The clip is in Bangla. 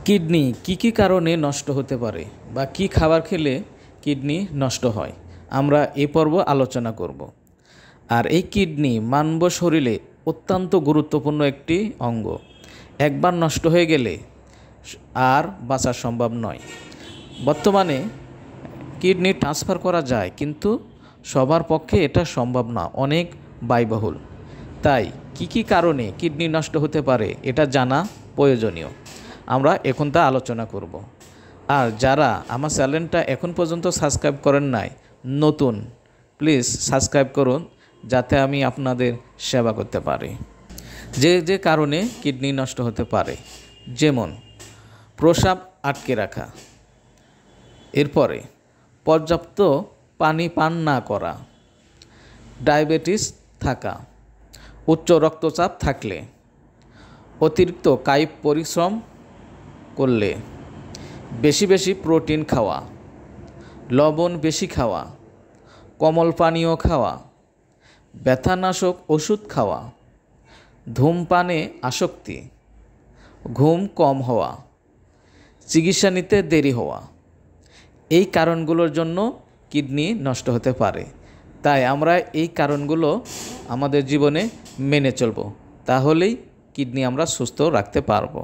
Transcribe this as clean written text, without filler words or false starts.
কিডনি কী কারণে নষ্ট হতে পারে বা কী খাবার খেলে কিডনি নষ্ট হয় আমরা এই পর্ব আলোচনা করব। আর এই কিডনি মানব শরীরে অত্যন্ত গুরুত্বপূর্ণ একটি অঙ্গ। একবার নষ্ট হয়ে গেলে আর বাঁচা সম্ভব নয়। বর্তমানে কিডনি ট্রান্সফার করা যায়, কিন্তু সবার পক্ষে এটা সম্ভব না, অনেক ব্যয়বহুল। তাই কী কারণে কিডনি নষ্ট হতে পারে এটা জানা প্রয়োজনীয়। আমরা এখন তা আলোচনা করব। আর যারা আমার চ্যানেলটা এখন পর্যন্ত সাবস্ক্রাইব করেন নাই, নতুন, প্লিজ সাবস্ক্রাইব করুন, যাতে আমি আপনাদের সেবা করতে পারি। যে কারণে কিডনি নষ্ট হতে পারে, যেমন প্রস্রাব আটকে রাখা, এরপরে পর্যাপ্ত পানি পান না করা, ডায়াবেটিস থাকা, উচ্চ রক্তচাপ থাকলে, অতিরিক্ত কায়িক পরিশ্রম করলে, বেশি বেশি প্রোটিন খাওয়া, লবণ বেশি খাওয়া, কোমল পানীয় খাওয়া, ব্যথানাশক ওষুধ খাওয়া, ধূমপানে আসক্তি, ঘুম কম হওয়া, চিকিৎসা নিতে দেরি হওয়া, এই কারণগুলোর জন্য কিডনি নষ্ট হতে পারে। তাই আমরা এই কারণগুলো আমাদের জীবনে মেনে চলব, তাহলেই কিডনি আমরা সুস্থ রাখতে পারবো।